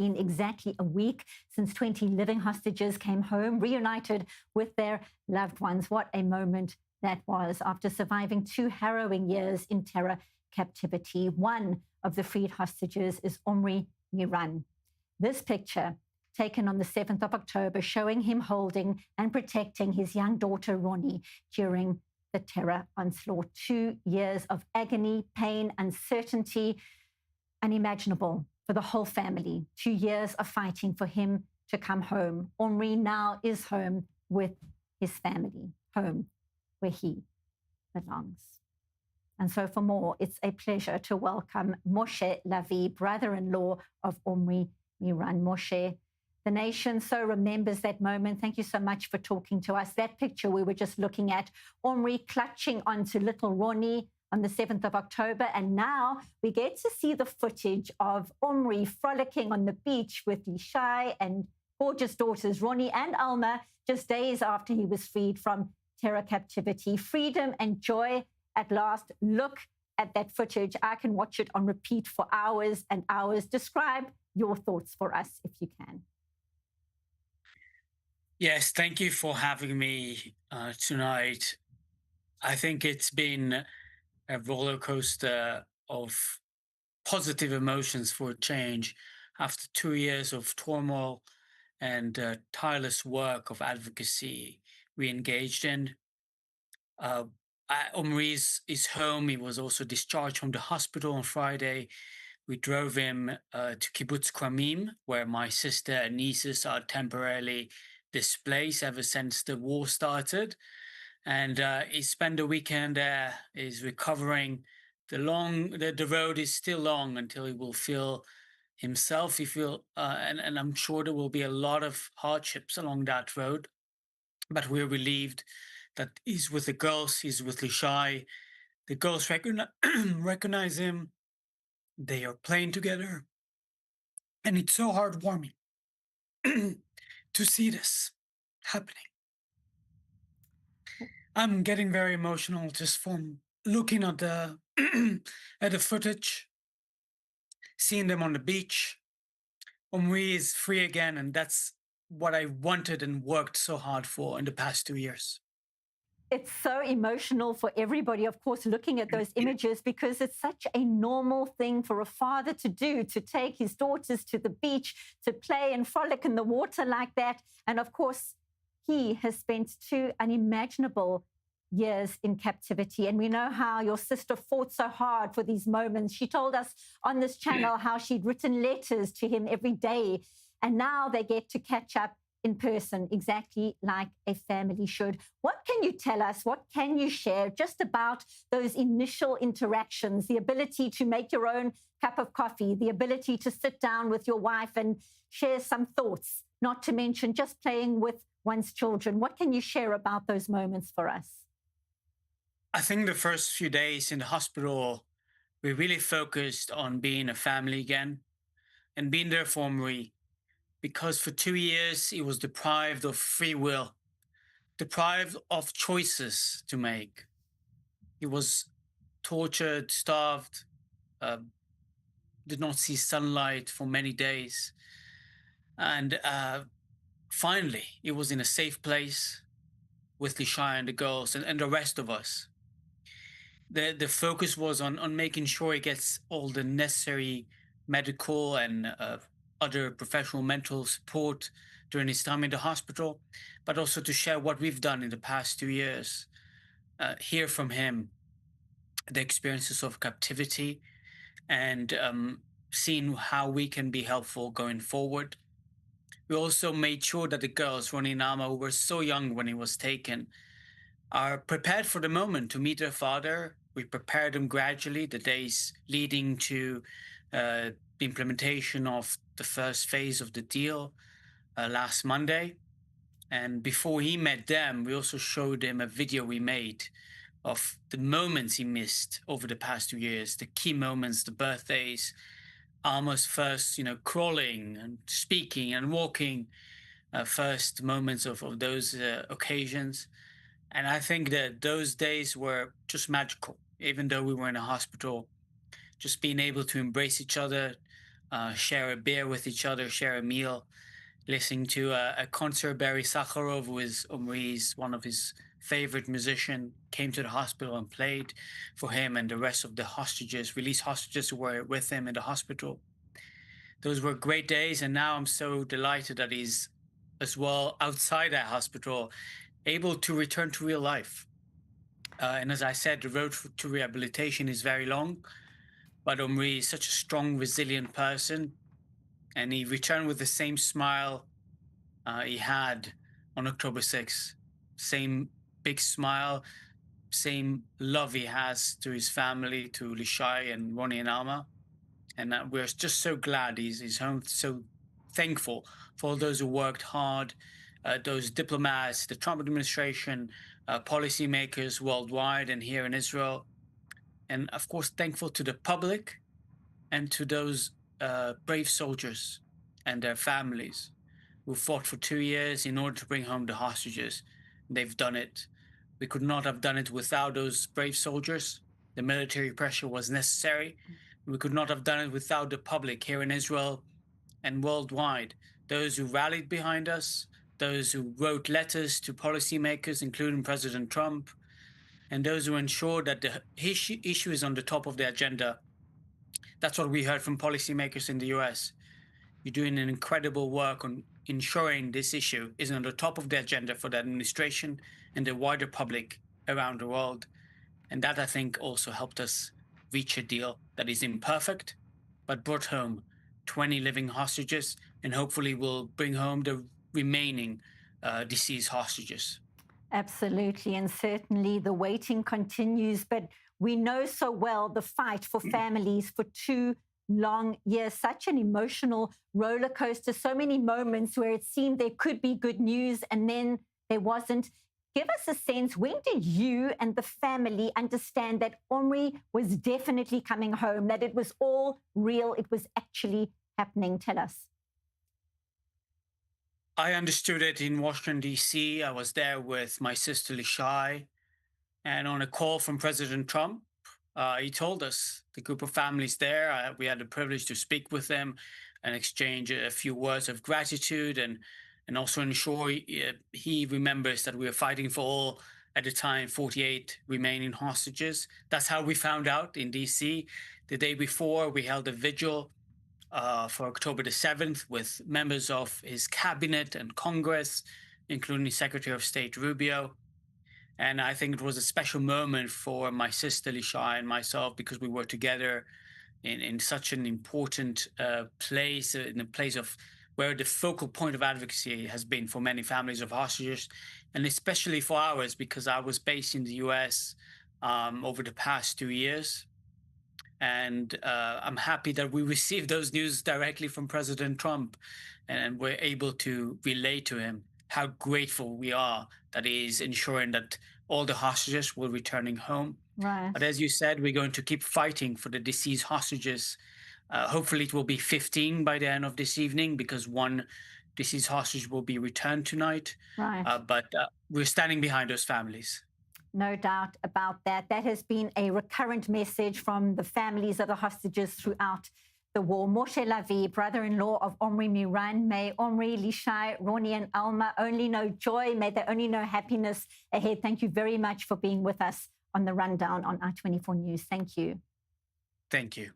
been exactly a week since 20 living hostages came home, reunited with their loved ones. What a moment that was after surviving 2 harrowing years in terror captivity. One of the freed hostages is Omri Miran. This picture, taken on the 7th of October, showing him holding and protecting his young daughter, Ronnie, during the terror onslaught. 2 years of agony, pain, uncertainty, unimaginable for the whole family. 2 years of fighting for him to come home. Omri now is home with his family, home where he belongs. And so for more, it's a pleasure to welcome Moshe Lavi, brother-in-law of Omri Miran. Moshe, the nation so remembers that moment. Thank you so much for talking to us. That picture we were just looking at, Omri clutching onto little Ronnie on the 7th of October. And now we get to see the footage of Omri frolicking on the beach with Lishai and gorgeous daughters, Ronnie and Alma, just days after he was freed from terror captivity. Freedom and joy at last. Look at that footage. I can watch it on repeat for hours and hours. Describe your thoughts for us, if you can. Yes, thank you for having me tonight. I think it's been a roller coaster of positive emotions for a change after 2 years of turmoil and tireless work of advocacy we engaged in. Omri is home. He was also discharged from the hospital on Friday. We drove him to Kibbutz Kramim, where my sister and nieces are temporarily displaced ever since the war started. And he spent the weekend there. He's recovering. The road is still long until he will feel himself. And I'm sure there will be a lot of hardships along that road. But we're relieved that he's with the girls. He's with Lishai. The girls recognize him. They are playing together. And it's so heartwarming to see this happening. I'm getting very emotional just from looking at the at the footage, seeing them on the beach. Omri is free again, and that's what I wanted and worked so hard for in the past 2 years. It's so emotional for everybody, of course, looking at those images, because it's such a normal thing for a father to do, to take his daughters to the beach, to play and frolic in the water like that. And of course, he has spent 2 unimaginable years in captivity. And we know how your sister fought so hard for these moments. She told us on this channel how she'd written letters to him every day. And now they get to catch up in person, exactly like a family should. What can you tell us? What can you share just about those initial interactions, the ability to make your own cup of coffee, the ability to sit down with your wife and share some thoughts, not to mention just playing with one's children? What can you share about those moments for us? I think the first few days in the hospital, we really focused on being a family again and being there for Omri, because for 2 years he was deprived of free will, deprived of choices to make. He was tortured, starved, did not see sunlight for many days. And finally, he was in a safe place with Lishai and the girls and the rest of us. The focus was on making sure he gets all the necessary medical and other professional mental support during his time in the hospital, but also to share what we've done in the past 2 years, hear from him the experiences of captivity, and seeing how we can be helpful going forward. We also made sure that the girls, Ronnie and Alma, who were so young when he was taken, are prepared for the moment to meet their father. We prepared them gradually, the days leading to the implementation of the first phase of the deal last Monday. And before he met them, we also showed him a video we made of the moments he missed over the past 2 years, the key moments, the birthdays, Alma's first, crawling and speaking and walking, first moments of those occasions. And I think that those days were just magical, even though we were in a hospital. Just being able to embrace each other, share a beer with each other, share a meal, listening to a concert. Barry Sakharov, who is Omri's one of his favorite musician, came to the hospital and played for him and the rest of the hostages, released hostages who were with him in the hospital. Those were great days, and now I'm so delighted that he's as well outside that hospital, able to return to real life. And as I said, the road to rehabilitation is very long, but Omri is such a strong, resilient person, and he returned with the same smile he had on October 6th. Same big smile, same love he has to his family, to Lishai and Ronnie and Alma. And we're just so glad he's home, so thankful for all those who worked hard, those diplomats, the Trump administration, policymakers worldwide and here in Israel. And of course, thankful to the public and to those brave soldiers and their families who fought for 2 years in order to bring home the hostages. They've done it. We could not have done it without those brave soldiers. The military pressure was necessary. We could not have done it without the public here in Israel and worldwide. Those who rallied behind us, those who wrote letters to policymakers, including President Trump, and those who ensured that the issue is on the top of the agenda. That's what we heard from policymakers in the US. You're doing an incredible work on ensuring this issue is on the top of the agenda for the administration and the wider public around the world. And that, I think, also helped us reach a deal that is imperfect, but brought home 20 living hostages, and hopefully will bring home the remaining deceased hostages. Absolutely, and certainly the waiting continues, but we know so well the fight for families for 2 long years, such an emotional roller coaster, so many moments where it seemed there could be good news and then there wasn't. Give us a sense, when did you and the family understand that Omri was definitely coming home, that it was all real, it was actually happening? Tell us. I understood it in Washington, D.C. I was there with my sister Lishai, and on a call from President Trump, he told us, the group of families there, we had the privilege to speak with them and exchange a few words of gratitude, and also ensure he remembers that we were fighting for all, at the time, 48 remaining hostages. That's how we found out in D.C. The day before, we held a vigil for October the 7th with members of his cabinet and Congress, including Secretary of State Rubio. And I think it was a special moment for my sister Lishai and myself, because we were together in such an important place, in a place of where the focal point of advocacy has been for many families of hostages, and especially for ours, because I was based in the US over the past 2 years. And I'm happy that we received those news directly from President Trump, and we're able to relay to him how grateful we are that he's ensuring that all the hostages will returning home. Right. But as you said, we're going to keep fighting for the deceased hostages. Hopefully it will be 15 by the end of this evening, because one deceased hostage will be returned tonight. Right. But we're standing behind those families. No doubt about that. That has been a recurrent message from the families of the hostages throughout the war. Moshe Lavi, brother-in-law of Omri Miran, may Omri, Lishai, Ronnie and Alma only know joy. May they only know happiness ahead. Thank you very much for being with us on the Rundown on I-24 News. Thank you. Thank you.